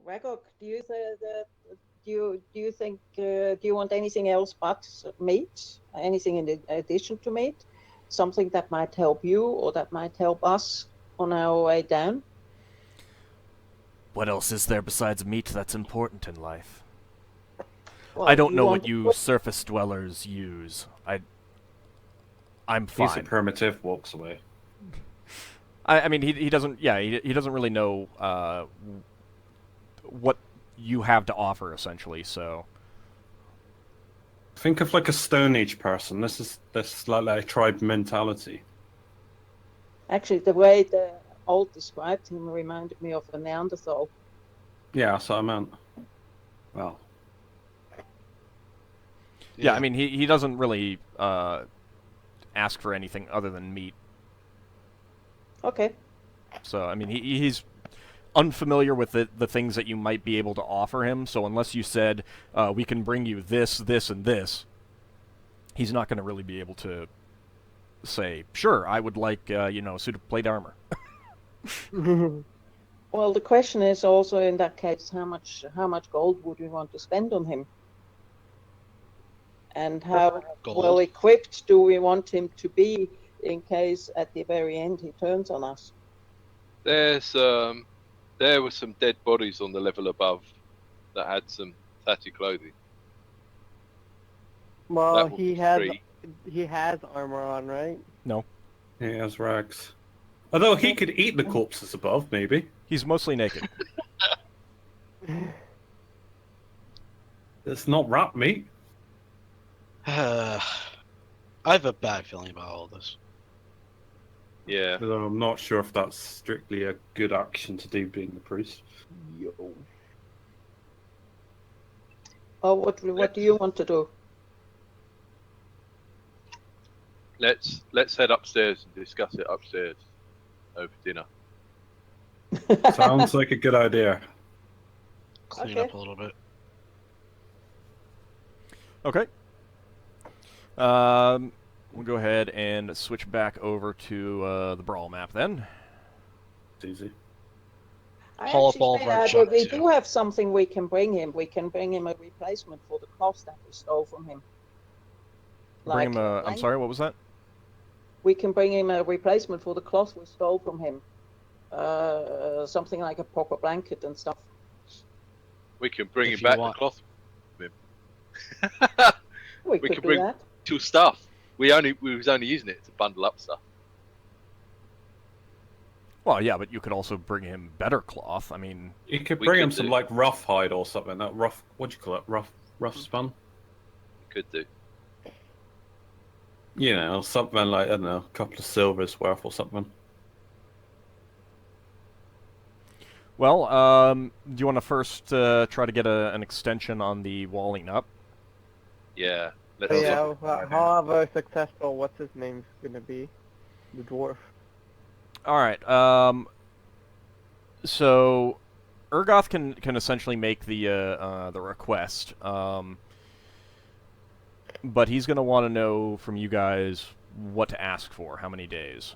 Ragok, do you say that? Do you think? Do you want anything else but meat? Anything in addition to meat? Something that might help you or that might help us on our way down? What else is there besides meat that's important in life? I Well, don't you know want what you surface dwellers use. I'm He's a fine. primitive, walks away. I mean, he doesn't. Yeah, he doesn't really know what you have to offer, essentially. So Think of like a Stone Age person. This is like a tribe mentality. actually the way the old described him reminded me of a Neanderthal. Yeah, that's what I meant. Well, yeah, I mean, he doesn't really ask for anything other than meat. Okay. So I mean, he's unfamiliar with the things that you might be able to offer him. So unless you said we can bring you this, this, and this, he's not going to really be able to say, sure, I would like a suit of plate armor. Well, the question is also in that case, how much gold would we want to spend on him? And how well equipped do we want him to be in case at the very end he turns on us? There were some dead bodies on the level above that had some tatty clothing. Well, he has armor on, right? No. he has rags. Although he could eat the corpses above, maybe. He's mostly naked. It's not rat meat. I have a bad feeling about all this. Yeah. Although I'm not sure if that's strictly a good action to do being the priest. Yo. Oh, what do you want to do? Let's head upstairs and discuss it upstairs over dinner. Sounds like a good idea. Clean up a little bit. Okay. We'll go ahead and switch back over to the Brawl map then. It's easy. We do have something we can bring him. We can bring him a replacement for the cloth that we stole from him. Bring him a... I'm sorry, what was that? We can bring him a replacement for the cloth we stole from him. Something like a proper blanket and stuff. We can bring him back the cloth from him. We could can bring do that. Two stuff. We was only using it to bundle up stuff. Well, yeah, but you could also bring him better cloth. I mean, you could bring him some like rough hide or something. That rough, what do you call it? Rough spun. You could do. You know, something like, I don't know, a couple of silvers worth or something. Well, do you want to first try to get an extension on the walling up? Yeah. However successful, what's his name's gonna be? The dwarf. Alright, so Urgoth can essentially make the request, but he's going to want to know from you guys what to ask for, how many days.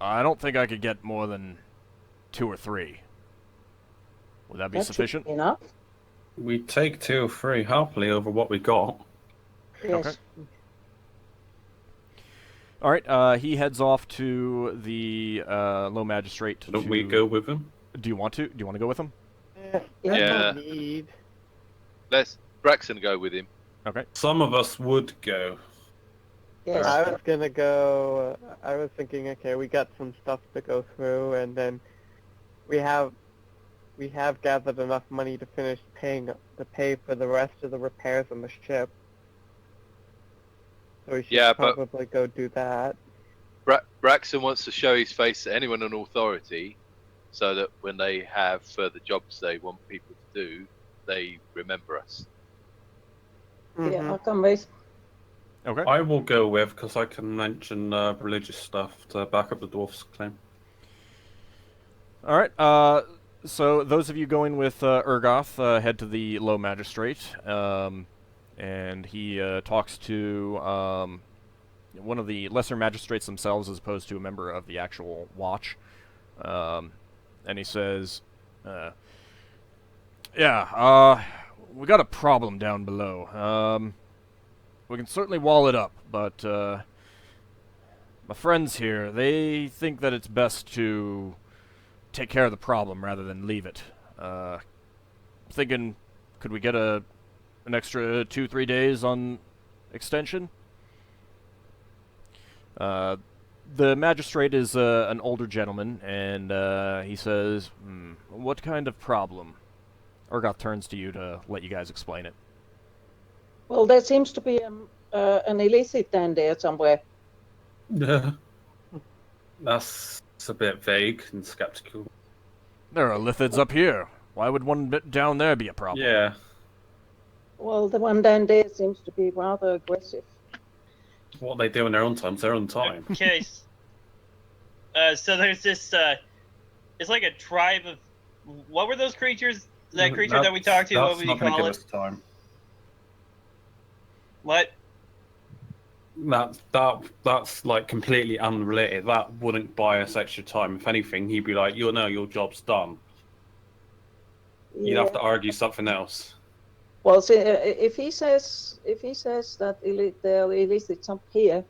I don't think I could get more than 2 or 3. Would that be sufficient? Enough. We take 2 or 3 happily over what we got. Yes. Okay. Alright, he heads off to the low magistrate. Don't we go with him? Do you want to? Do you want to go with him? Yeah. Let's Braxon go with him. Okay. Some of us would go. Yes. I was gonna go. I was thinking, okay, we got some stuff to go through, and then we have gathered enough money to finish pay for the rest of the repairs on the ship. So we should probably go do that. Braxon wants to show his face to anyone in authority, so that when they have further jobs they want people to do, they remember us. Yeah, I'll come with. Okay. I will go with, because I can mention religious stuff to back up the dwarf's claim. Alright, so those of you going with Urgoth head to the low magistrate, and he talks to one of the lesser magistrates themselves as opposed to a member of the actual watch. And he says, We got a problem down below. We can certainly wall it up, but, my friends here, they think that it's best to take care of the problem rather than leave it. Thinking, could we get an extra 2-3 days on extension? The magistrate is an older gentleman, and he says, what kind of problem? Urgoth turns to you to let you guys explain it. Well, there seems to be an illicit down there somewhere. Yeah. That's a bit vague and skeptical. There are lithids up here. Why would one bit down there be a problem? Yeah. Well, the one down there seems to be rather aggressive. What they do in their own time's their own time. Okay. So there's this, it's like a tribe of, what were those creatures? That creature that we talked to, what would you call it? Time. What? That's like completely unrelated. That wouldn't buy us extra time. If anything, he'd be like, your job's done. You'd have to argue something else. Well, see, if he says that there are illicits up here,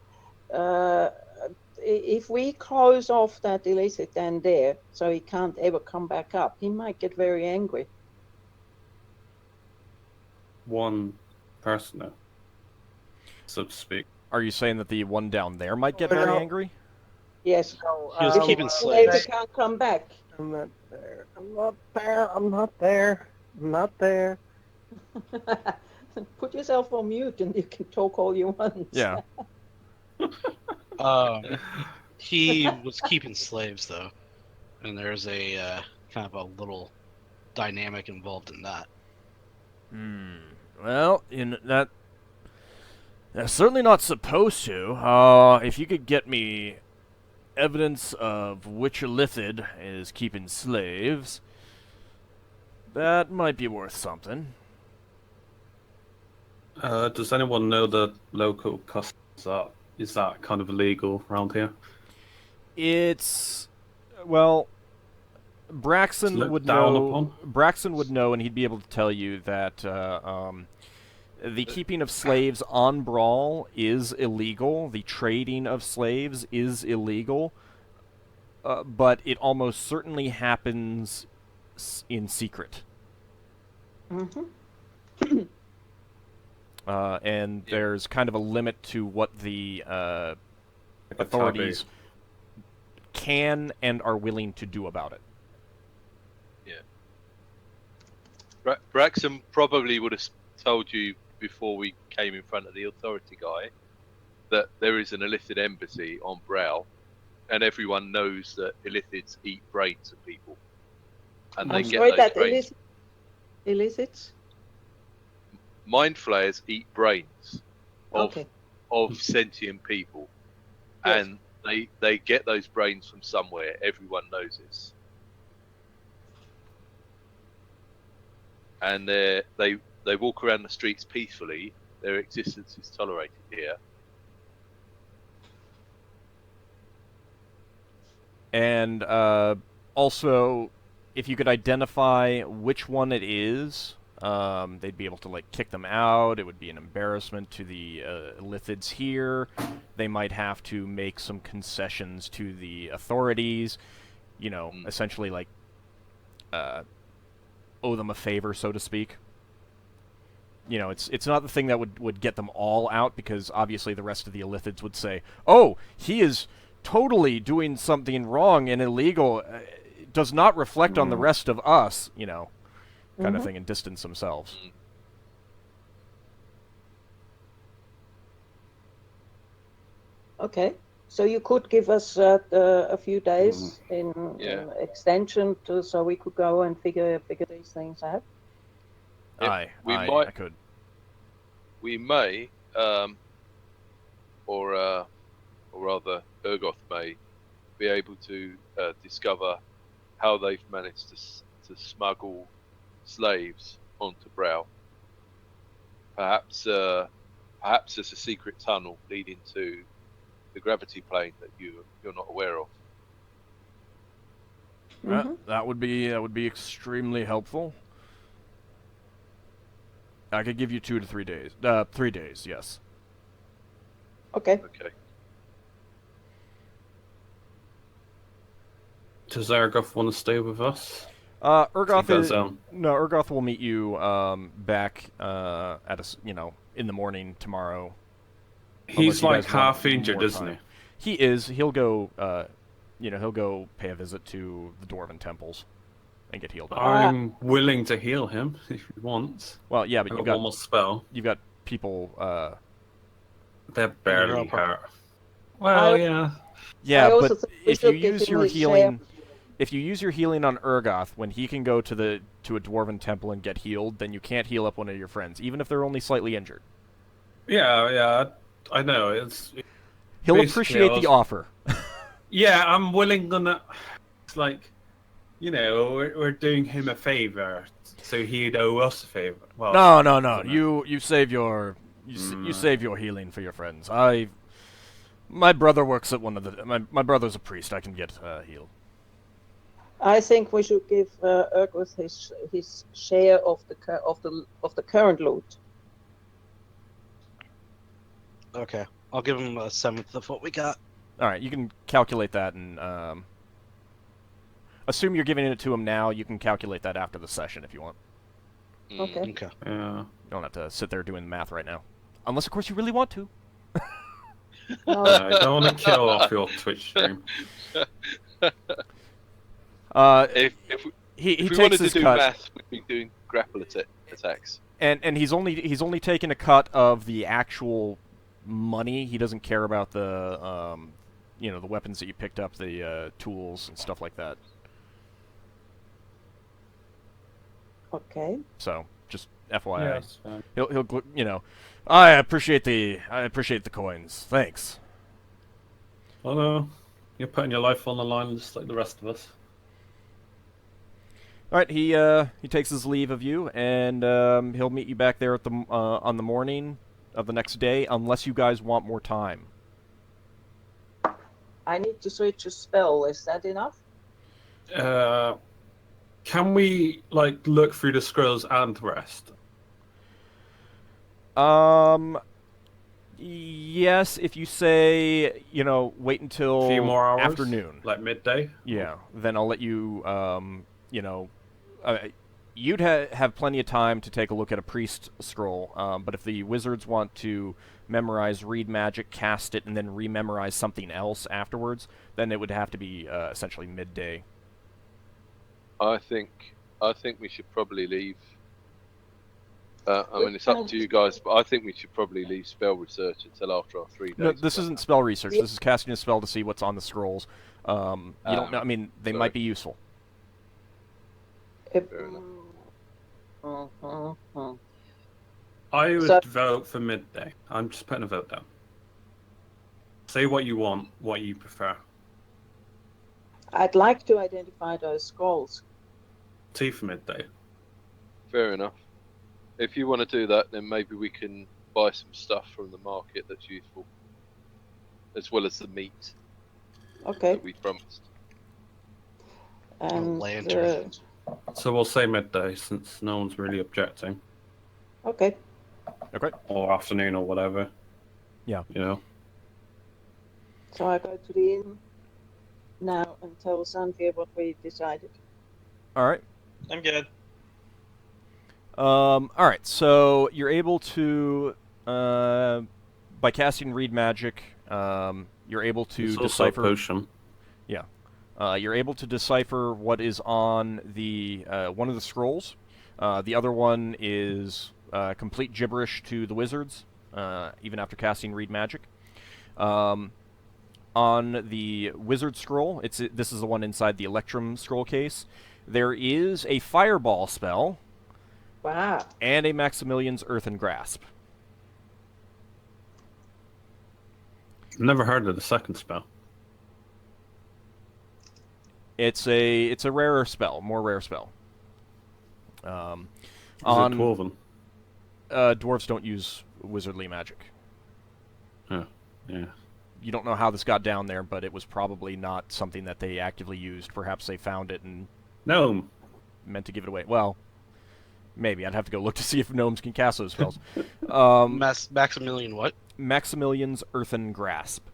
if we close off that illicit down there, so he can't ever come back up, he might get very angry. One person, so to speak. Are you saying that the one down there might get very angry? Yes. He was If keeping he slaves. can't come back. I'm not there. I'm not there. I'm not there. I'm not there. Put yourself on mute and you can talk all you want. Yeah. He was keeping slaves, though. And there's a kind of a little dynamic involved in that. Well, that's certainly not supposed to. If you could get me evidence of which illithid is keeping slaves, that might be worth something. Does anyone know the local customs? Is that kind of illegal around here? It's, well, Braxon would know. Braxon would know, and he'd be able to tell you that the keeping of slaves on Brawl is illegal. The trading of slaves is illegal, but it almost certainly happens in secret. Mm-hmm. And there's kind of a limit to what the authorities can and are willing to do about it. Yeah. Braxon probably would have told you before we came in front of the authority guy that there is an illicit embassy on Brow, and everyone knows that illithids eat brains of people. And they get those brains. Illicits? Mind flayers eat brains of Okay. of sentient people, Yes. and they get those brains from somewhere. Everyone knows this, and they walk around the streets peacefully. Their existence is tolerated here. And also, if you could identify which one it is, they'd be able to like kick them out. It would be an embarrassment to the lithids here. They might have to make some concessions to the authorities. You know, essentially like owe them a favor, so to speak. You know, it's not the thing that would get them all out, because obviously the rest of the illithids would say, "Oh, he is totally doing something wrong and illegal. It does not reflect on the rest of us," you know, kind of thing, and distance themselves. Okay. So you could give us a few days in extension so we could go and figure these things out. I could. We may, or rather, Urgoth may be able to discover how they've managed to smuggle slaves onto Brow. Perhaps there's a secret tunnel leading to the gravity plane that you're not aware of. That would be extremely helpful. I could give you 2 to 3 days. 3 days, yes. Okay. Okay. Does Argoth want to stay with us? Urgoth He goes, Urgoth will meet you back at in the morning tomorrow. Unless He's you like guys want half injured, more isn't time. he? He is. He'll go. He'll go pay a visit to the dwarven temples and get healed up. I'm willing to heal him if he wants. Well, yeah, but I've you've got got one more spell. you've got people. They're barely You're hurt. Well, yeah. Yeah, also but think we if you should give use him your his healing, share. if you use your healing on Urgoth when he can go to a dwarven temple and get healed, then you can't heal up one of your friends, even if they're only slightly injured. Yeah, I know. He'll Basically, appreciate the offer. Yeah, I'm willing on that. It's like, we're doing him a favor, so he'd owe us a favor. Well, No. You save your you save your healing for your friends. My brother works at one of the. My brother's a priest. I can get healed. I think we should give Urgus his share of the current loot. Okay, I'll give him a seventh of what we got. All right, you can calculate that and assume you're giving it to him now. You can calculate that after the session if you want. Okay. Okay. Yeah. You don't have to sit there doing the math right now, unless of course you really want to. I don't want to kill off your Twitch stream. If he we takes wanted to his do cut, math, we'd be doing grapple attacks. and he's only taking a cut of the actual money. He doesn't care about the the weapons that you picked up, the tools and stuff like that. Okay. So just FYI, Yeah, that's fine. he'll I appreciate the coins. Thanks. Oh no, you're putting your life on the line just like the rest of us. All right, he takes his leave of you, and he'll meet you back there at the on the morning of the next day, unless you guys want more time. I need to switch a spell. Is that enough? Can we look through the scrolls and rest? Yes, if you say, wait until A few more hours? afternoon. Like midday? Yeah, then I'll let you, you'd have plenty of time to take a look at a priest scroll, but if the wizards want to memorize, read magic, cast it, and then rememorize something else afterwards, then it would have to be essentially midday. I think we should probably leave. It's up to you guys, but I think we should probably leave spell research until after our 3 days. No, this isn't spell research. This is casting a spell to see what's on the scrolls. You don't know. I mean, they sorry. might be useful. Fair enough. I would So- vote for midday. I'm just putting a vote down. Say what you want, what you prefer. I'd like to identify those scrolls. Tea for midday. Fair enough. If you want to do that, then maybe we can buy some stuff from the market that's useful, as well as the meat Okay. that we promised. And lantern. So we'll say midday since no one's really objecting. Okay. Okay. Or afternoon or whatever. Yeah. So I go to the inn now and tell Xanfyr what we decided. All right. I'm good. All right. So you're able to, by casting read magic, you're able to It's also a decipher. potion. You're able to decipher what is on the one of the scrolls. The other one is complete gibberish to the wizards, even after casting read magic. On the wizard scroll, this is the one inside the Electrum scroll case. There is a fireball spell Wow. and a Maximilian's Earthen Grasp. Never heard of the second spell. It's a rarer spell, more rare spell. Is On it Dwarven? Dwarves don't use wizardly magic. Yeah. you don't know how this got down there, but it was probably not something that they actively used. Perhaps they found it and No. meant to give it away. Well, maybe. I'd have to go look to see if gnomes can cast those spells. Maximilian what? Maximilian's Earthen Grasp.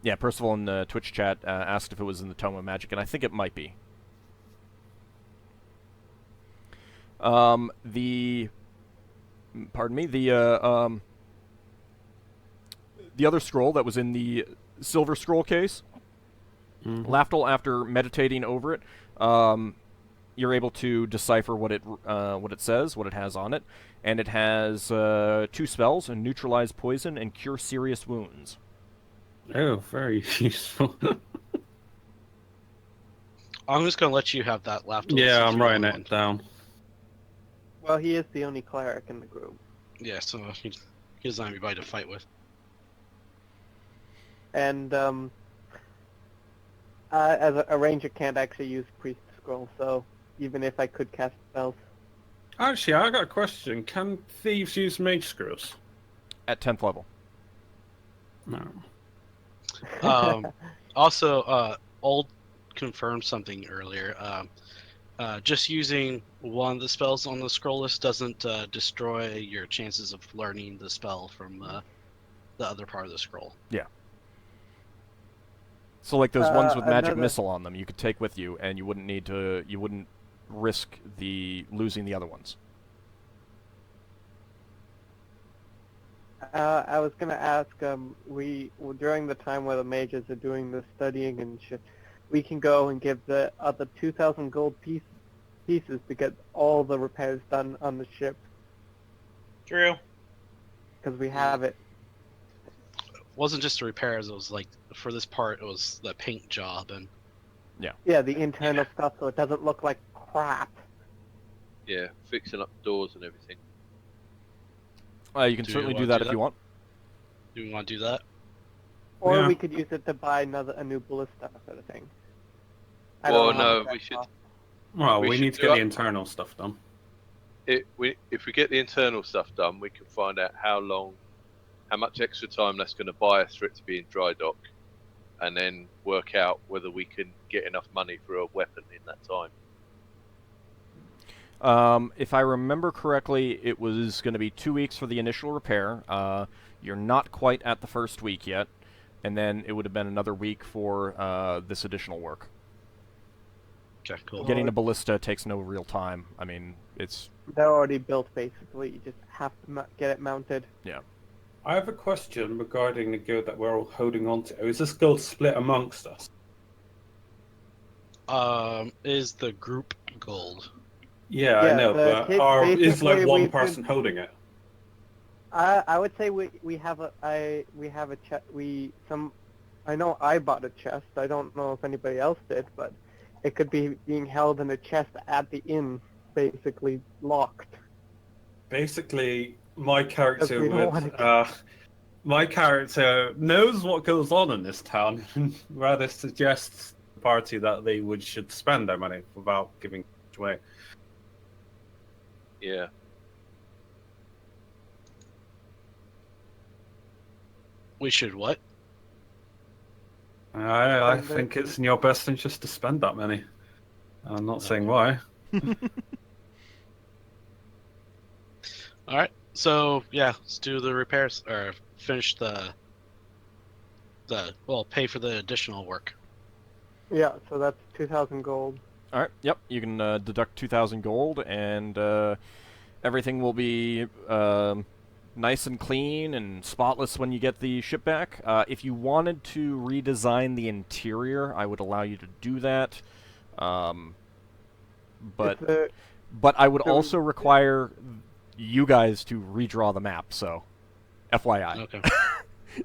Yeah, Percival in the Twitch chat asked if it was in the Tome of Magic, and I think it might be. The other scroll that was in the silver scroll case, Lafdul, after meditating over it, you're able to decipher what it says, what it has on it, and it has 2 spells: Neutralize Poison and Cure Serious Wounds. Oh, very useful. I'm just gonna let you have that Lafdul. Yeah, I'm writing it down. Well, he is the only cleric in the group. Yeah, so he doesn't have anybody to fight with. And as a ranger can't actually use priest scroll, so even if I could cast spells. Actually, I got a question. Can thieves use mage scrolls? At 10th level. No. Also, Old confirmed something earlier. Just using one of the spells on the scroll list doesn't destroy your chances of learning the spell from the other part of the scroll. Yeah. So like those ones with magic another- missile on them, you could take with you, and you wouldn't risk losing the other ones. I was gonna ask, during the time where the mages are doing the studying and shit, we can go and give the other 2,000 gold pieces to get all the repairs done on the ship, True. because we have it. It wasn't just the repairs, it was like, for this part, it was the paint job and... Yeah, the internal stuff, so it doesn't look like crap. Yeah, fixing up doors and everything. You can Do certainly you do wanna that do if you want. Do we want to do that? Or Yeah. we could use it to buy a new ballista sort of thing. I Well, don't know how no, much that we should. costs. Well, We we should need to do get up- the internal stuff done. If we get the internal stuff done, we can find out how much extra time that's going to buy us for it to be in dry dock, and then work out whether we can get enough money for a weapon in that time. If I remember correctly, it was going to be 2 weeks for the initial repair. You're not quite at the first week yet, and then it would have been another week for this additional work. Okay, cool. Getting a ballista takes no real time. I mean, it's... They're already built, basically. You just have to get it mounted. Yeah. I have a question regarding the guild that we're all holding on to. Is this guild split amongst us? Is the group gold? Yeah, I Yeah, know, the but kids- is like basically one we've person been- holding it? I would say we have a chest. I know I bought a chest. I don't know if anybody else did, but it could be being held in a chest at the inn, basically locked. Basically, my character we don't wanna my character knows what goes on in this town, and rather suggests to the party that they should spend their money without giving it away. Yeah. We should what? I And then- think it's in your best interest to spend that money. I'm not saying why. All right. So yeah, let's do the repairs or finish pay for the additional work. Yeah, so that's 2,000 gold. All right. Yep. You can deduct 2,000 gold, and everything will be nice and clean and spotless when you get the ship back. If you wanted to redesign the interior, I would allow you to do that. But I would also require you guys to redraw the map. So, FYI. Okay.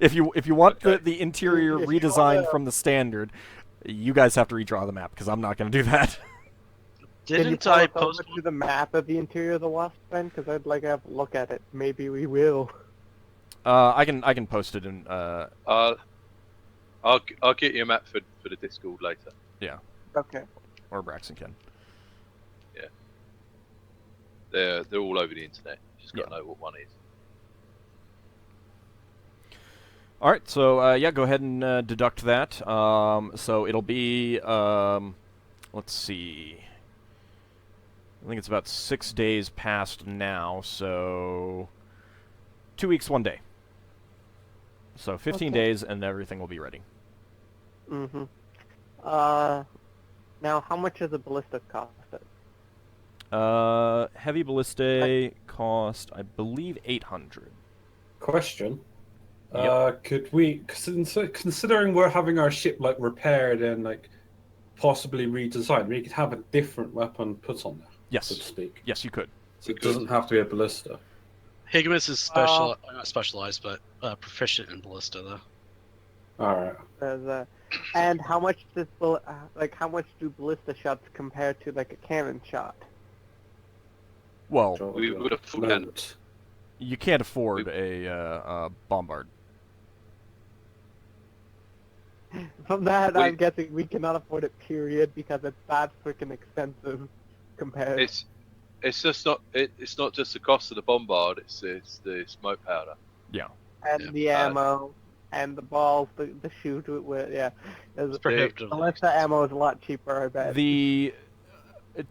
If you want Okay. the interior If you redesigned wanna- from the standard, you guys have to redraw the map because I'm not going to do that. Can you Didn't pull I us over post? to the map of the interior of the Wasp then? Because I'd like to have a look at it. Maybe we will. I can post it in. I'll get you a map for the Discord later. Okay. Or Braxon can. They're all over the internet. Just got to know what one is. All right, so yeah, go ahead and deduct that. So it'll be, let's see. I think it's about 6 days past now, so 2 weeks, 1 day. So 15 Okay. days, and everything will be ready. Mm-hmm. Now, how much does a ballista cost? Heavy ballistae cost, I believe, 800. Question. Yep. Could we, considering we're having our ship like repaired and like possibly redesigned, we could have a different weapon put on there, Yes. so to speak. Yes, you could. So it doesn't have to be a ballista. Higgimus is not specialized, but proficient in ballista, though. All right. And how much does how much do ballista shots compare to like a cannon shot? Well, We would have full hand. you can't afford a bombard. From that, Wait. I'm guessing we cannot afford it. Period, because it's that freaking expensive compared. It's just not. It's not just the cost of the bombard. It's the smoke powder. Yeah. And the ammo, and the balls, the shoot with, yeah. It's prohibitive. Ballista ammo is a lot cheaper, I bet.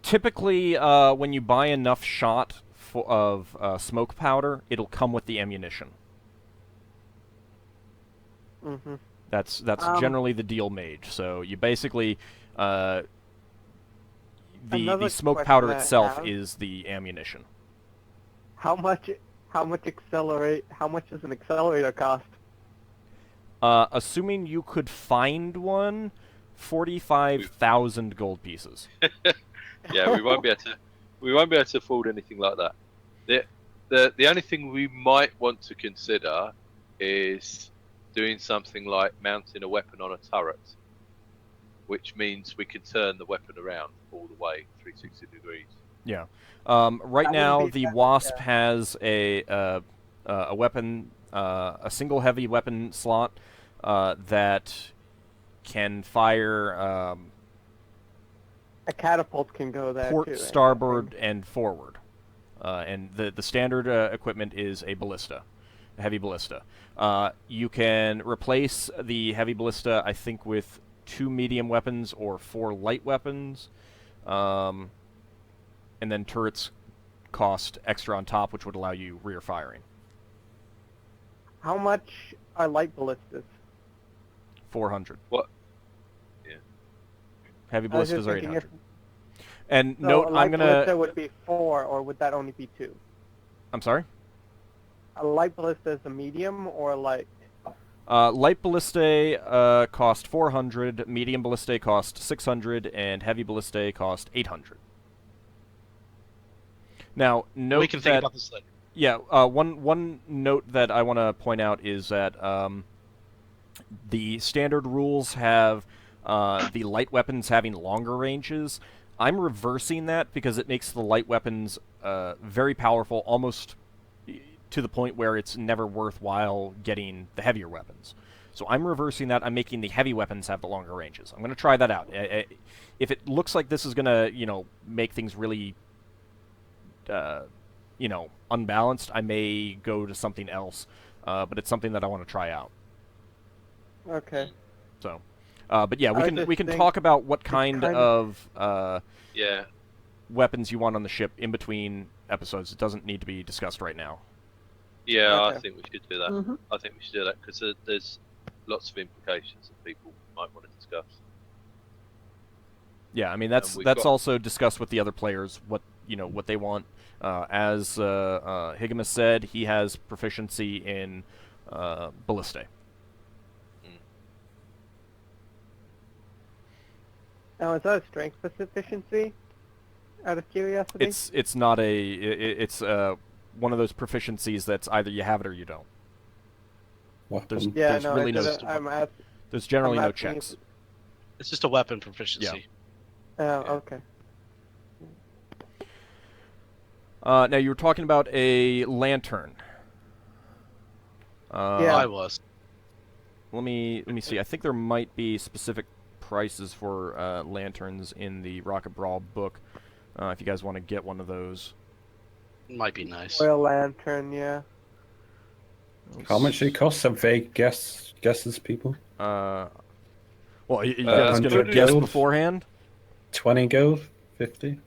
Typically, when you buy enough shot of smoke powder, it'll come with the ammunition. Mm-hmm. That's generally the deal mage. So you basically the smoke powder itself is the ammunition. How much does an accelerator cost? Assuming you could find one, 45,000 gold pieces. Yeah, we won't be able to afford anything like that. The only thing we might want to consider is doing something like mounting a weapon on a turret, which means we can turn the weapon around all the way 360 degrees. Yeah. Right now, the Wasp has a weapon, a single heavy weapon slot that can fire A catapult can go there port, too. starboard, and forward. And the standard equipment is a ballista, a heavy ballista. You can replace the heavy ballista, I think, with 2 medium weapons or 4 light weapons. And then turrets cost extra on top, which would allow you rear firing. How much are light ballistas? 400. What? Yeah. Heavy I was just ballistas are thinking 800. And So note, a light I'm ballista gonna. would be 4, or would that only be 2? I'm sorry. A light ballista is a medium or light? Light ballistae cost 400, medium ballistae cost 600, and heavy ballistae cost 800. Now, note We can think that, about this later. yeah, one note that I want to point out is that the standard rules have the light weapons having longer ranges. I'm reversing that because it makes the light weapons very powerful, almost to the point where it's never worthwhile getting the heavier weapons. So I'm reversing that. I'm making the heavy weapons have the longer ranges. I'm going to try that out. If it looks like this is going to, make things really, unbalanced, I may go to something else. But it's something that I want to try out. Okay. So, but yeah, I we can talk about what kind of weapons you want on the ship in between episodes. It doesn't need to be discussed right now. Yeah, Okay. I think we should do that. Mm-hmm. I think we should do that because there's lots of implications that people might want to discuss. Yeah, I mean that's also discussed with the other players what they want. As Higgimus said, he has proficiency in ballistae. Now, is that a strength proficiency? Out of curiosity? It's not it's one of those proficiencies that's either you have it or you don't. There's really there's generally no checks. It's just a weapon proficiency. Oh, okay. Now you were talking about a lantern. Yeah. I was. Let me see. I think there might be specific prices for lanterns in the Rocket Brawl book. If you guys want to get one of those, Might be nice. Oil lantern, yeah. How much do it cost? Some vague guesses, people. Well, you guys gonna 100 guess gold. beforehand? 20 gold, 50.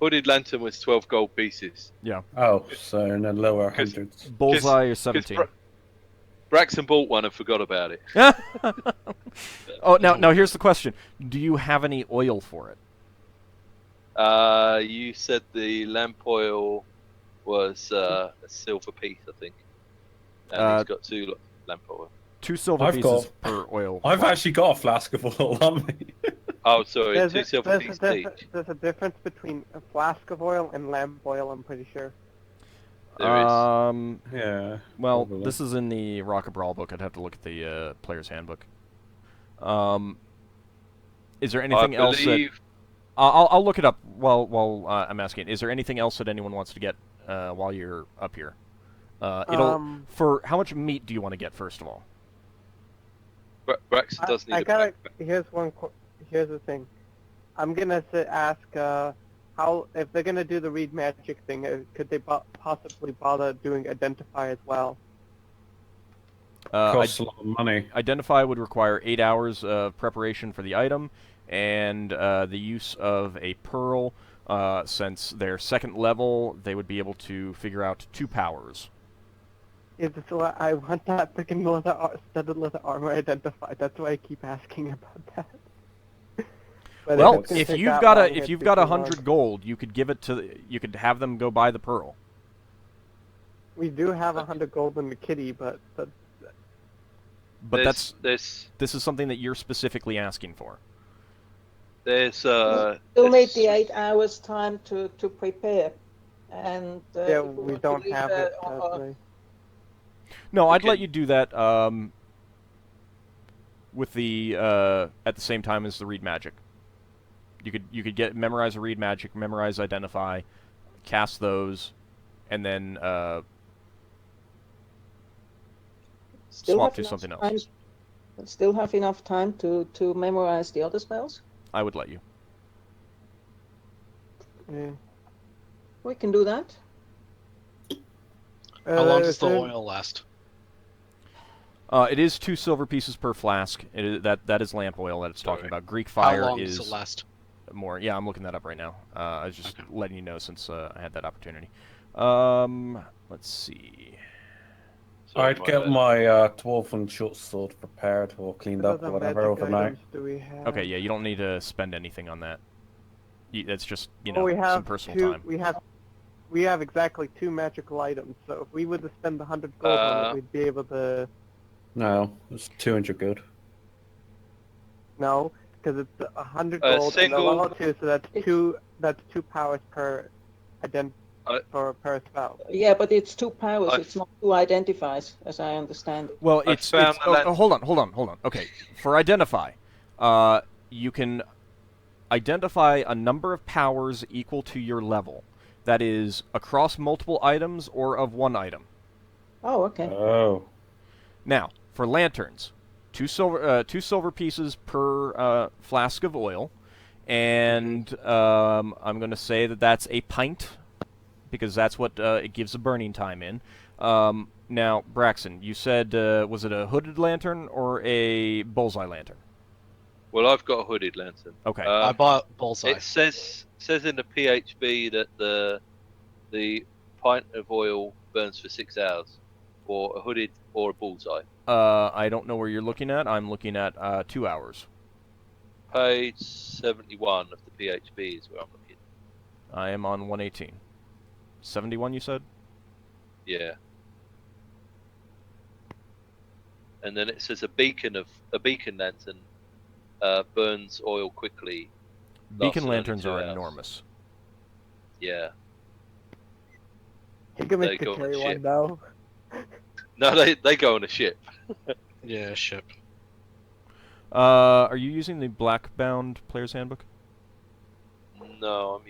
Hooded lantern was 12 gold pieces. Yeah. Oh, so in the lower hundreds. Bullseye is 17. Braxon bought one and forgot about it. Oh, now here's the question: do you have any oil for it? You said the lamp oil was a silver piece, I think. And he's got 2 lamp oil. 2 silver I've pieces got- per oil. I've actually got a flask of oil on me. Oh, sorry, There's 2 silver pieces each. there's a difference between a flask of oil and lamp oil, I'm pretty sure. There is. Yeah. Well, probably. this is in the Rocket Brawl book. I'd have to look at the player's handbook. Is there anything I else that... believe I'll look it up while I'm asking. Is there anything else that anyone wants to get while you're up here? For how much meat do you want to get first of all? Braxon does need I a gotta. backpack. Here's the thing. I'm gonna ask how if they're gonna do the read magic thing, could they possibly bother doing identify as well? Costs a lot of money. Identify would require 8 hours of preparation for the item, and the use of a pearl. Since they're 2nd level, they would be able to figure out 2 powers. I want that freaking studded leather armor identified. That's why I keep asking about that. But Well, it's gonna if take you've that got long, if it'd you've be got too 100 long. gold, you could give it to you could have them go buy the pearl. We do have 100 gold in the kitty, but But there's this is something that you're specifically asking for. Still need the 8 hours time to prepare. And yeah, if we want to don't leave, have it. No, I'd let can- you do that with the at the same time as the read magic. You could get memorize a read magic, memorize identify, cast those, and then still swap have to enough something else. time- Still have enough time to memorize the other spells. I would let you. Yeah. We can do that. How long does the so- oil last? It is 2 silver pieces per flask. That is lamp oil that it's talking Sorry. about. Greek How fire long is does it last? more. Yeah, I'm looking that up right now. I was just Okay. letting you know since I had that opportunity. Let's see. Sorry, I'd get bad. my dwarven short sword prepared or cleaned what up or other whatever magic overnight. items do we have? Okay, yeah, you don't need to spend anything on that. It's just Well, we have some personal two. time. We have exactly 2 magical items. So if we were to spend 100 gold on it, we'd be able to. No, it's 200 good. No, because it's 100 gold and a single- level 2, so that's 2. That's 2 powers per per spell. Yeah, but it's 2 powers. I- It's not 2 identifies, as I understand it. Well, I it's found the hold on. Okay, for identify, you can identify a number of powers equal to your level. That is across multiple items or of one item. Oh, okay. Oh. Now, for lanterns, 2 silver pieces per flask of oil, and I'm going to say that that's a pint, because that's what it gives a burning time in. Now, Braxon, you said was it a hooded lantern or a bullseye lantern? Well, I've got a hooded lantern. Okay. I bought bullseye. It says in the PHB that the pint of oil burns for 6 hours, or a hooded or a bullseye. I don't know where you're looking at. I'm looking at 2 hours. Page 71 of the PHB is where I'm looking. I am on 118. 71, you said? Yeah. And then it says a beacon lantern burns oil quickly. Beacon only lanterns 2 are hours. enormous. Yeah. You can They make go a on carry the one ship. though. No, they go on a ship. Yeah, ship. Are you using the black-bound player's handbook? No, I'm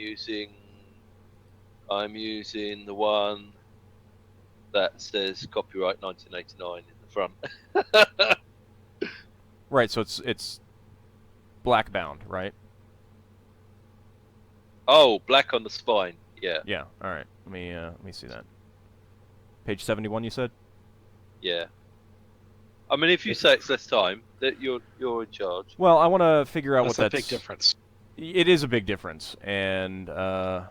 using the one that says copyright 1989 in the front. Right, so it's black-bound, right? Oh, black on the spine. Yeah, Yeah. All right. Let me see that. Page 71, you said? yeah. I mean, if you say it's less time, that you're in charge. Well, I want to figure out what That's a that's. big difference. It is a big difference, and To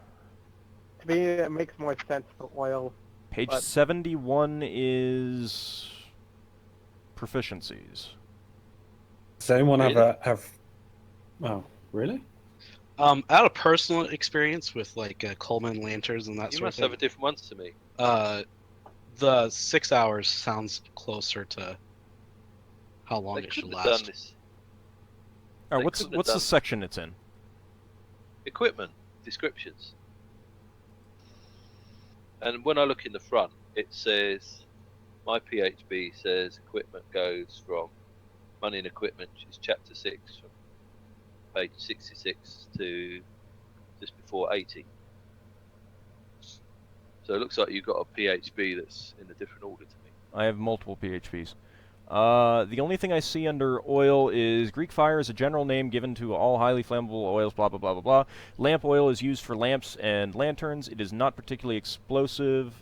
me, it makes more sense for oil. page But- 71 is proficiencies. Does anyone Really? have? Oh, really? Out of personal experience with like Coleman lanterns and that You sort must of have thing, a different ones to me. the 6 hours sounds closer to how long They it should couldn't have done last. this. All right, They what's couldn't have the done- section it's in? Equipment descriptions. And when I look in the front, it says my PHB says equipment goes from money and equipment, which is chapter 6, from page 66 to just before 80. So it looks like you've got a PHB that's in a different order to me. I have multiple PHPs. The only thing I see under oil is Greek fire is a general name given to all highly flammable oils, blah, blah, blah, blah, blah. Lamp oil is used for lamps and lanterns. It is not particularly explosive.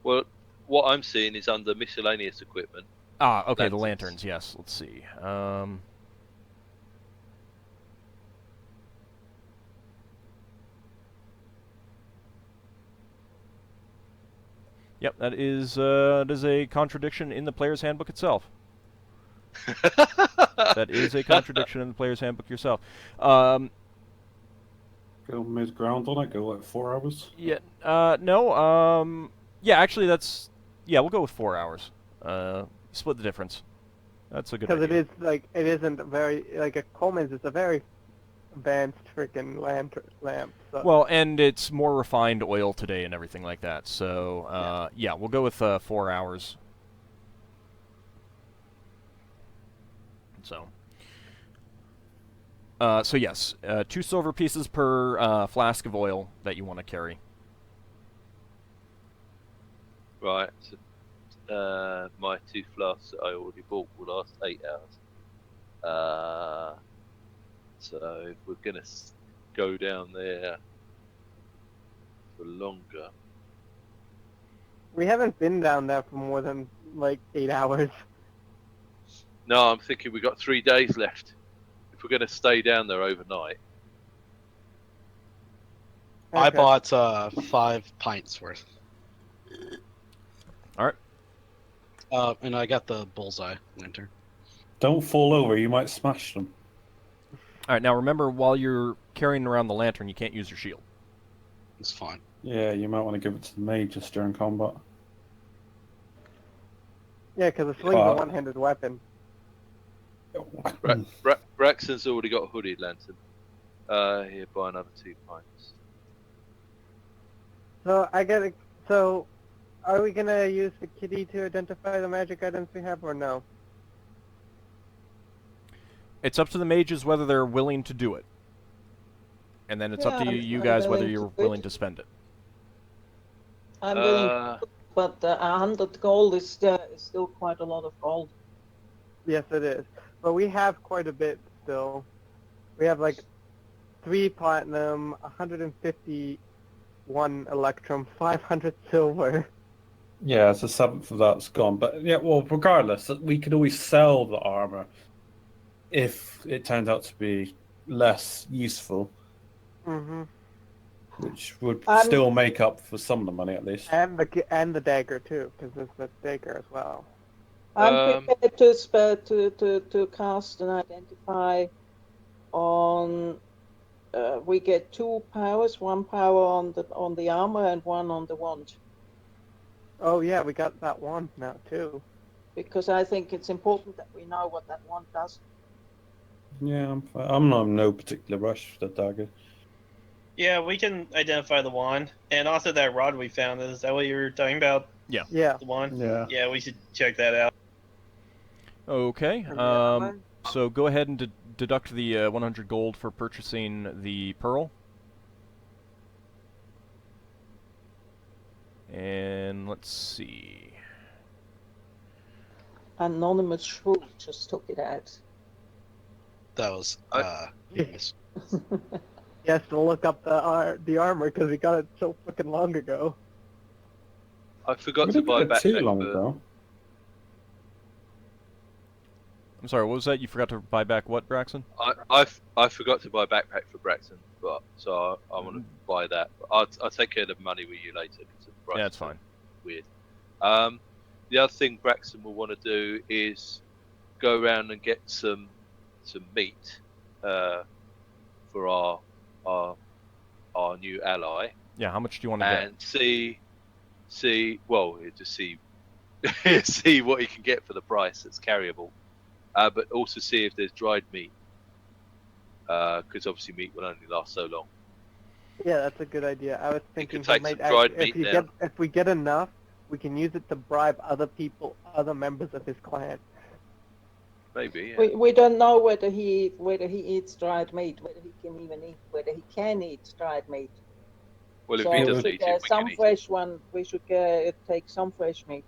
Well, what I'm seeing is under miscellaneous equipment. Ah, okay, the Lanterns. lanterns, yes. Let's see. Yep, that is a contradiction in the player's handbook itself. That is a contradiction in the player's handbook yourself. Go mid-ground on it. Go like 4 hours. Yeah, no, yeah, actually that's, yeah, we'll go with 4 hours. Split the difference. That's a good Because idea. it is like it isn't very like a Coleman's. It's a very advanced freaking lamp. So. Well, and it's more refined oil today and everything like that. So, yeah, we'll go with 4 hours. So, so yes, 2 silver pieces per flask of oil that you want to carry. Right. So, my 2 flasks that I already bought will last 8 hours. So if we're gonna go down there for longer. We haven't been down there for more than like 8 hours. No, I'm thinking we've got 3 days left. If we're gonna stay down there overnight. I Okay. bought 5 pints worth. All right. And I got the bullseye lantern. Don't fall over. You might smash them. All right, now remember, while you're carrying around the lantern, you can't use your shield. It's fine. Yeah, you might want to give it to the mage just during combat. Yeah, because a sling's a Well- one-handed weapon. Braxon's already got a hooded lantern. Here, buy another 2 pints. So I get it. So, are we gonna use the kitty to identify the magic items we have, or no? It's up to the mages whether they're willing to do it. And then it's up to Yeah, you I'm guys whether willing to you're do it. willing to spend it. I'm willing, but 100 gold is still quite a lot of gold. Yes, it is. But we have quite a bit still. We have like 3 platinum, 151 electrum, 500 silver. Yeah, it's a 7th of that's gone. But yeah, well, regardless, we could always sell the armor if it turned out to be less useful, Mm-hmm. which would Um, still make up for some of the money at least. And the dagger too, because there's the dagger as well. I'm prepared to cast and identify on. We get 2 powers, 1 power on the armor and 1 on the wand, Oh yeah, we got that wand now too. because I think it's important that we know what that wand does. Yeah, I'm not in no particular rush for the dagger. Yeah, we can identify the wand, and also that rod we found. Is that what you were talking about? Yeah. The wand? Yeah. Yeah, we should check that out. Okay. And the armor? So go ahead and deduct the 100 gold for purchasing the pearl. And let's see. Anonymous Shrew just took it out. That was I- Higgimus. He has to look up the armor because he got it so fucking long ago. I forgot We to didn't buy a get it too backpack long for. ago. I'm sorry, what was that? You forgot to buy back what, Braxon? I forgot to buy a backpack for Braxon, so I want to buy that. But I'll take care of the money with you later. Because the price Yeah, it's is fine. Weird. The other thing Braxon will want to do is go around and get some meat for our new ally, Yeah, how much do you want to get? and see just see see what he can get for the price that's carryable. But also see if there's dried meat, because obviously meat will only last so long. Yeah, that's a good idea. I was thinking could take he might some dried actually, meat down. if we get enough, we can use it to bribe other people, other members of his clan. Maybe. Yeah. We don't know whether he eats dried meat, whether he can eat dried meat. Well, if So he we doesn't should eat it, get we some can eat fresh one. We should take some fresh meat.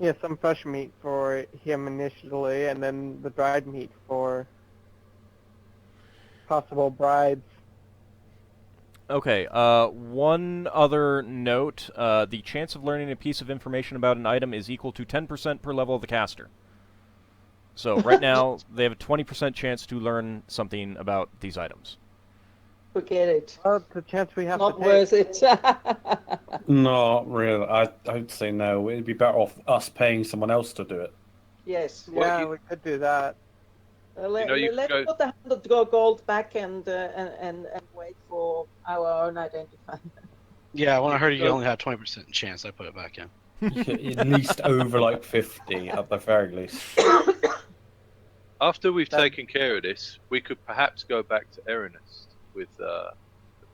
Yeah, some fresh meat for him initially, and then the dried meat for possible bribes. Okay, one other note. The chance of learning a piece of information about an item is equal to 10% per level of the caster. So right now, they have a 20% chance to learn something about these items. Forget it. Well, it's a chance we have Not to worth take. it. Not really. I'd say no. It'd be better off us paying someone else to do it. Yes. Well, Yeah, we could do that. You know, you Let's could put the 100 gold back and wait for our own identifier. Yeah, when I heard you So- only had 20% chance, I put it back in. At least over like 50 at the very least. After we've taken care of this, we could perhaps go back to Erinus with the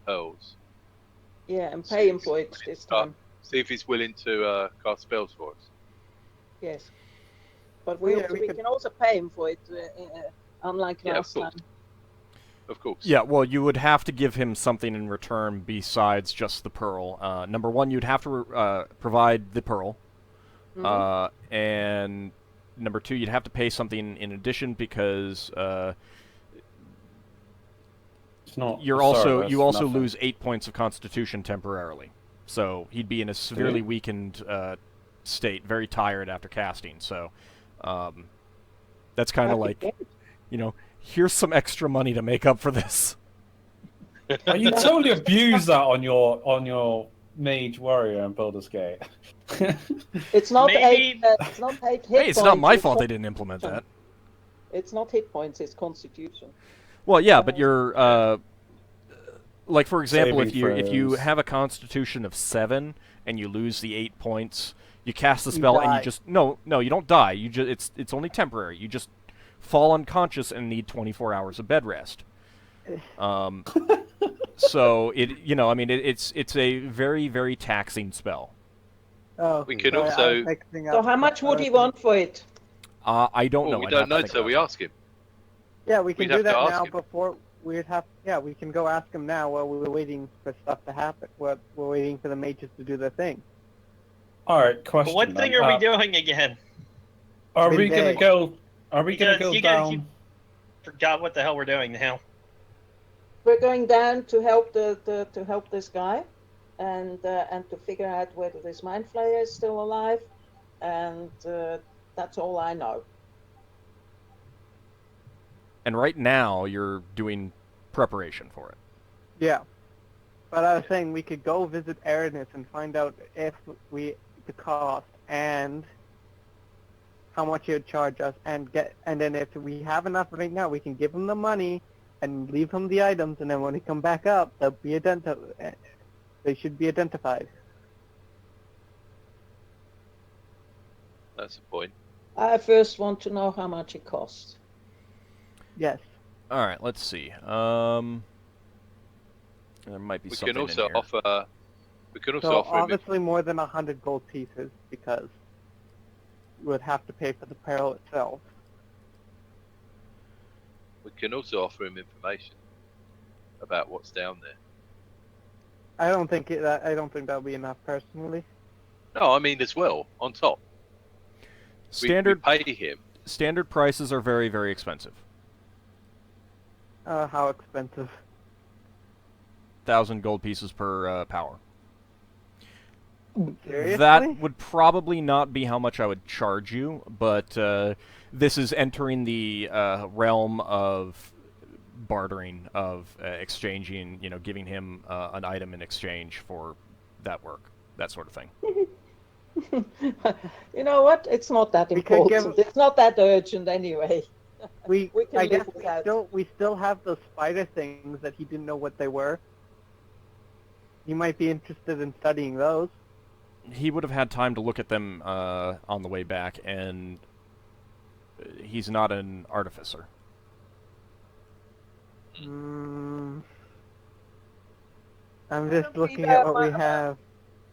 pearls. Yeah, and pay him for it this time. See if he's willing to cast spells for us. Yes. But we we could- can also pay him for it, unlike Yeah, of last course. time. Of course. Yeah, well, you would have to give him something in return besides just the pearl. Number one, you'd have to provide the pearl. And number two, you'd have to pay something in addition because It's not. you a also service, you also nothing. lose 8 points of constitution temporarily. So he'd be in a severely weakened state, very tired after casting. So that's kind of like, here's some extra money to make up for this. Oh, you totally abuse that on your mage warrior in Baldur's Gate. It's not Maybe- it's not 8 hit Hey, it's not points, my it's fault they didn't implement that. It's not hit points, it's constitution. Well, yeah, but you're like, for example, Saving if you throws. have a constitution of 7 and you lose the 8 points, you cast the spell and die. you just no, you don't die. You just it's only temporary. You just fall unconscious and need 24 hours of bed rest. So it's a very, very taxing spell. Oh, We can sorry, I was also- mixing So up how much would other he want for it? I don't Well, know. we I'd don't have to know think until about we that. ask him. Yeah, we can We'd do have to that ask now him. before we can go ask him now while we're waiting for stuff to happen. We're waiting for the mages to do their thing. All right, question. What thing then. are we doing again? Are we Midday. gonna go? Are we gonna Because go you guys down? keep- Forgot what the hell we're doing now. We're going down to help to help this guy, and to figure out whether this mind flayer is still alive, and that's all I know. And right now, you're doing preparation for it. Yeah. But I was saying we could go visit Erinus and find out if the cost and how much he would charge us, and then if we have enough right now, we can give him the money and leave him the items, and then when he come back up, they'll be they should be identified. That's the point. I first want to know how much it costs. Yes. All right, let's see. There might be We something can also in here. offer. We can also So offer him. obviously more than 100 gold pieces, because we would have to pay for the peril itself. We can also offer him information about what's down there. I don't think that'll be enough personally. No, I mean as well on top. We Standard pay him. standard prices are very, very expensive. How expensive? 1,000 gold pieces per power. Seriously? That would probably not be how much I would charge you, but this is entering the realm of bartering, of exchanging, giving him an item in exchange for that work, that sort of thing. You know what? It's not that We could important. It's not that urgent anyway. We can I live guess without. we still have those spider things that he didn't know what they were. He might be interested in studying those. He would have had time to look at them on the way back, and he's not an artificer. I'm just looking at what we have.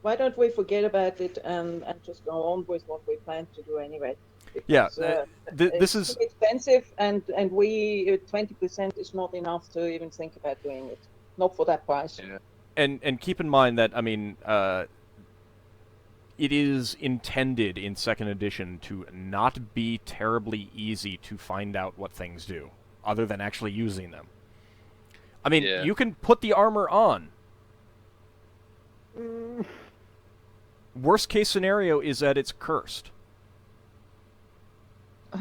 Why don't we forget about it and just go on with what we plan to do anyway? Because, Yeah, this is too expensive, and we 20% is not enough to even think about doing it. Not for that price. Yeah. And keep in mind that, I mean, it is intended in 2nd edition to not be terribly easy to find out what things do, other than actually using them. I mean, you can put the armor on. Worst case scenario is that it's cursed.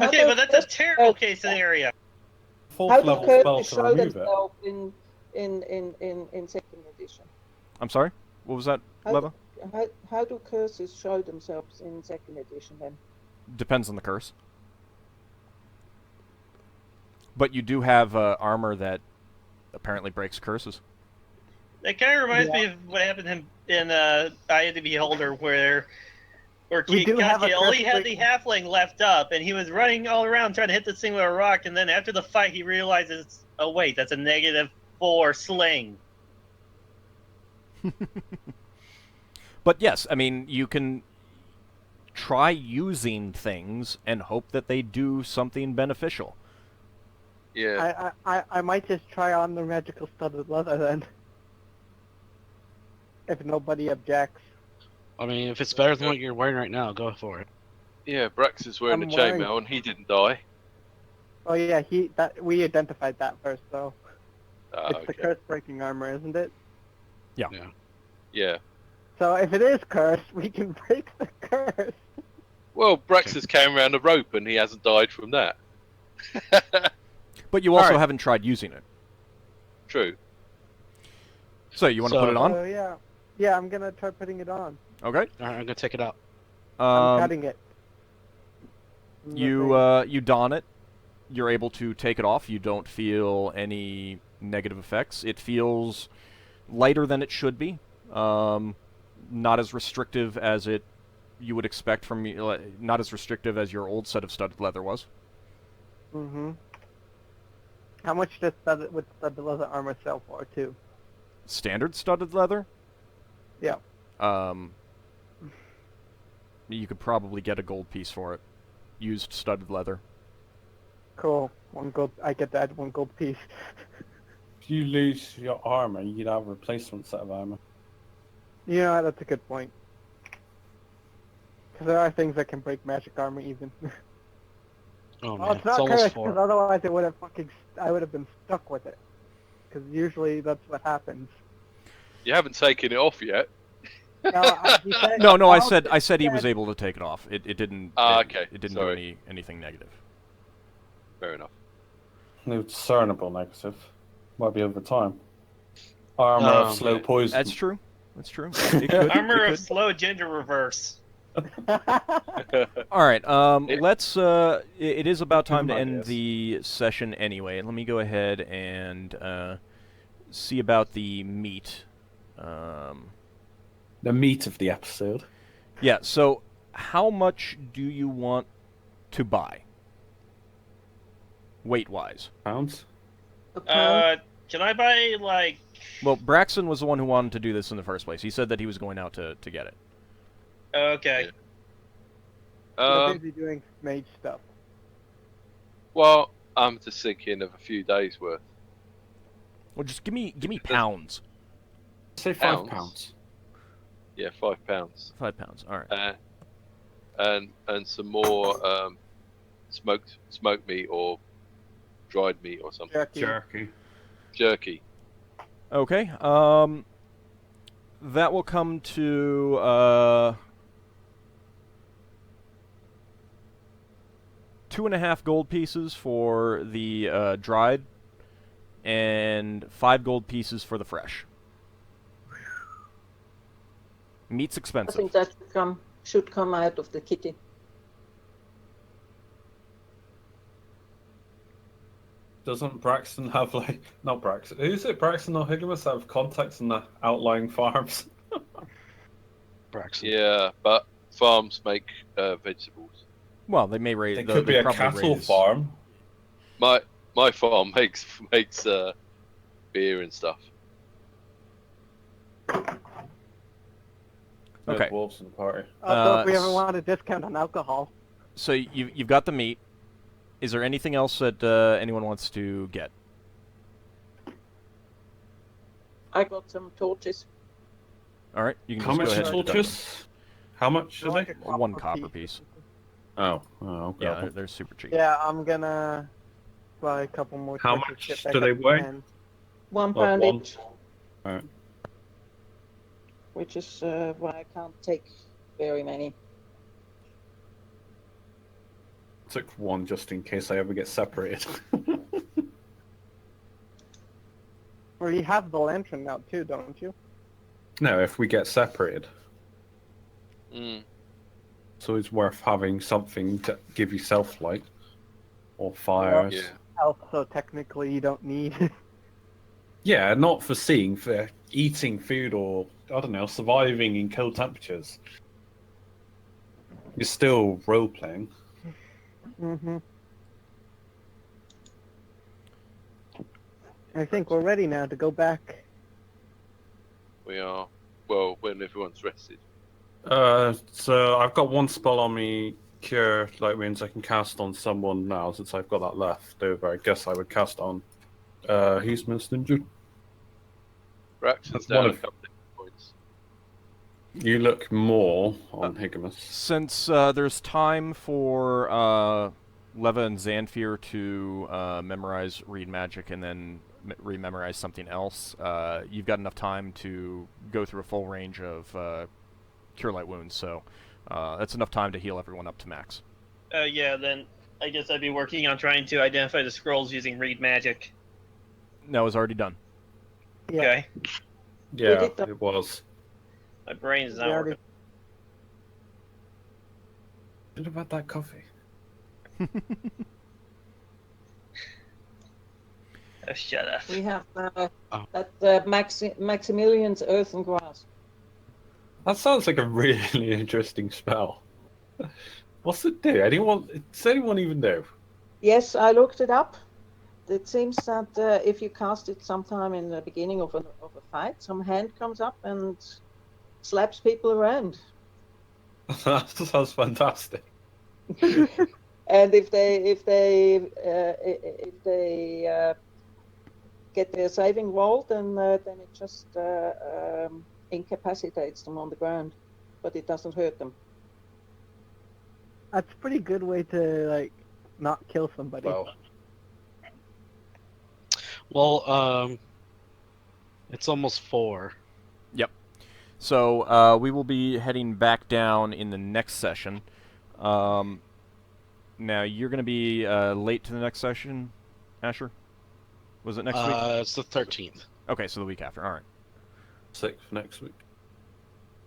Okay, but that's a terrible case scenario. How do curses show themselves in 2nd edition? I'm sorry? What was that, Leva? How do curses show themselves in 2nd edition then? Depends on the curse. But you do have armor that apparently breaks curses. That kind of reminds me of what happened in Eye of the Beholder, where Kaki only had the halfling left up, and he was running all around trying to hit this thing with a rock, and then after the fight he realizes, oh wait, that's a -4 sling. But yes, I mean, you can try using things and hope that they do something beneficial. Yeah. I might just try on the magical studded leather then. If nobody objects. I mean, if it's better than what you're wearing right now, go for it. Yeah, Braxon's wearing the chainmail and he didn't die. Oh yeah, we identified that first though. It's Okay. the curse-breaking armor, isn't it? Yeah. Yeah. So if it is cursed, we can break the curse. Well, Braxon's carrying around a rope and he hasn't died from that. But you also haven't tried using it. True. So you want to put it on? Yeah, I'm gonna try putting it on. Okay. Alright, I'm gonna take it out. I'm cutting it. You don it. You're able to take it off. You don't feel any negative effects. It feels lighter than it should be. Not as restrictive as you would expect from not as restrictive as your old set of studded leather was. Mm-hmm. How much does studded leather armor sell for, too? Standard studded leather? Yeah. You could probably get a gold piece for it. Used studded leather. Cool. 1 gold. I get that 1 gold piece. If you lose your armor, you'd have a replacement set of armor. Yeah, that's a good point. Because there are things that can break magic armor even. Oh man, it's not almost cursed, 4. because otherwise I would have been stuck with it. Because usually that's what happens. You haven't taken it off yet. No, I said he was able to take it off. It didn't. Okay. It didn't Sorry. do anything negative. Fair enough. No discernible negative. Might be over time. Armor of slow poison. That's true. That's true. It could, Armor it of could. slow gender reverse. All right. Let's. It is about time to end the session anyway. Let me go ahead and see about the meat. The meat of the episode. Yeah. So, how much do you want to buy? Weight-wise. Pounds. Can I buy like? Well, Braxon was the one who wanted to do this in the first place. He said that he was going out to get it. Okay. You're busy doing mage stuff. Well, I'm just thinking of a few days worth. Well, just give me pounds. Say £5. Yeah, £5. 5 pounds. All right. And some more smoked meat or dried meat or something. Jerky. Jerky. Okay. That will come to 2.5 gold pieces for the dried, and 5 gold pieces for the fresh. Meat's I expensive. think that should come out of the kitty. Doesn't Braxon have, like, not Braxon, who's it, Braxon or Higgimus have contacts in the outlying farms? Braxon. Yeah, but farms make vegetables. Well, they may raise. It could be a cattle farm. My farm makes beer and stuff. Okay. Wolves in the party. Also, if we ever want a discount on alcohol. So you've got the meat. Is there anything else that anyone wants to get? I got some torches. All right, you can How just much go ahead are and deduct them. torches? How much are they? 1 copper piece. Oh, okay. Yeah, they're super cheap. Yeah, I'm gonna buy a couple more. How torches, much get back do they up to weigh? 10. 1 Like pound one? each, Alright. which is why I can't take very many. Took one just in case I ever get separated. Or you have the lantern now too, don't you? No, if we get separated. Mm. So it's worth having something to give yourself light. Or fires. Yeah. Health, so technically you don't need. Yeah, not for seeing, for eating food or, I don't know, surviving in cold temperatures. You're still role-playing. Mm-hmm. I think we're ready now to go back. We are. Well, when everyone's rested. So I've got one spell on me, Cure, like means I can cast on someone now, since I've got that left over. I guess I would cast on who's most injured? Braxton's One down a of- couple of points. You look more on Higgimus. Since there's time for Leva and Xanfyr to memorize Read Magic and then rememorize something else, you've got enough time to go through a full range of Cure Light Wounds, so that's enough time to heal everyone up to max. Yeah, then I guess I'd be working on trying to identify the scrolls using Read Magic. No, it's already done. Yeah. Okay. Yeah, did that. it was. My brain's We not already- working. What about that coffee? Oh, shut up. We have Oh. that Maximilian's Earth and Grass. That sounds like a really interesting spell. What's it do? Does anyone even know? Yes, I looked it up. It seems that if you cast it sometime in the beginning of a fight, some hand comes up and slaps people around. That sounds fantastic. And if they get their saving roll, then it just incapacitates them on the ground, but it doesn't hurt them. That's a pretty good way to like not kill somebody. Well, it's almost 4. Yep. So we will be heading back down in the next session. Now you're going to be late to the next session, Asher? Was it next week? It's the 13th. Okay, so the week after. All right. 6th next week.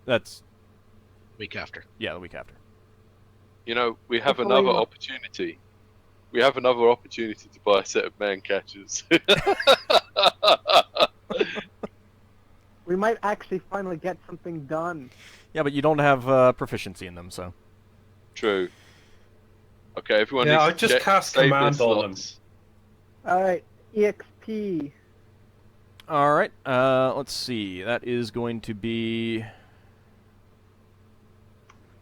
That's Week after. the week after. You know, we have Hopefully another not. opportunity. We have another opportunity to buy a set of man catchers. We might actually finally get something done. Yeah, but you don't have proficiency in them, so. True. Okay, everyone Yeah, needs I to just cast save their command on them. slots. All right, EXP. All right. Let's see. That is going to be.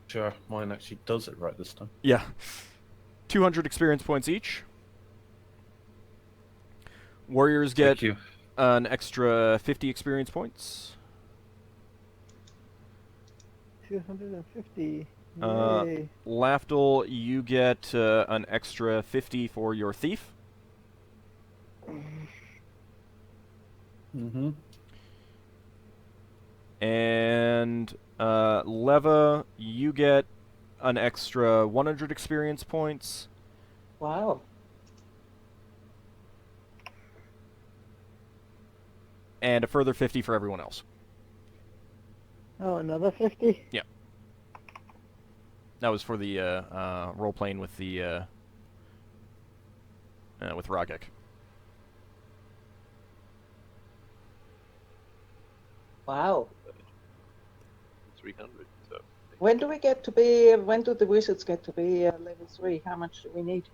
Sure, mine actually does it right this time. Yeah. 200 experience points each. Warriors get Thank you. an extra 50 experience points. 250. Uh, Yay. Lafdul, you get an extra 50 for your thief. Mm-hmm. And Leva, you get an extra 100 experience points. Wow. And a further 50 for everyone else. Oh, another 50? Yeah. That was for the role playing with the with Ragek. Wow. 300. So. When do the wizards get to be level 3? How much do we need?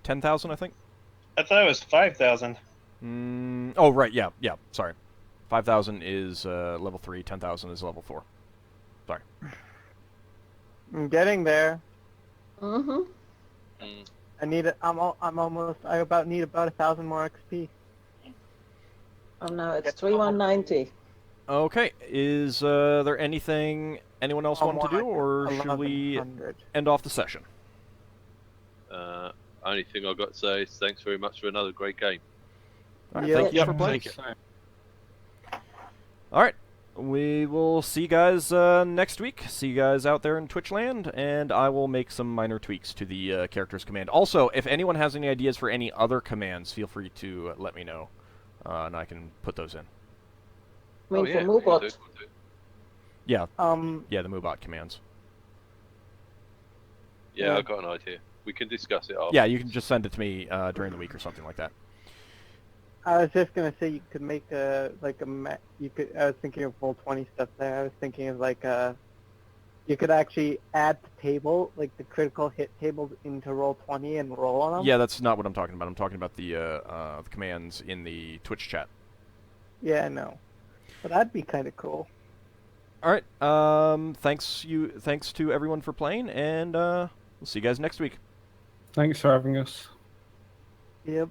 10,000, I think. I thought it was 5,000. Oh, right, yeah, sorry. 5,000 is level 3, 10,000 is level 4. Sorry. I'm getting there. Mm-hmm. I about need about 1,000 more XP. Oh no, it's 3190. Okay, is there anything anyone else want to do, or should we 1,100. end off the session? Only thing I've got to say is thanks very much for another great game. All right, Yep. thank you for Yep, playing. thank you. All right, we will see you guys next week. See you guys out there in Twitch land, and I will make some minor tweaks to the character's command. Also, if anyone has any ideas for any other commands, feel free to let me know, and I can put those in. I mean, for we'll Moobot. do. Yeah, Um, yeah, the Moobot commands. Yeah, I've got an idea. We can discuss it after. Yeah, you can just send it to me during the week or something like that. I was just gonna say you could make I was thinking of Roll20 stuff there. I was thinking of you could actually add the table, like the critical hit tables into Roll20 and roll on them. Yeah, that's not what I'm talking about. I'm talking about the commands in the Twitch chat. Yeah, I know. But that'd be kind of cool. All right. Thanks to everyone for playing, and we'll see you guys next week. Thanks for having us. Yep.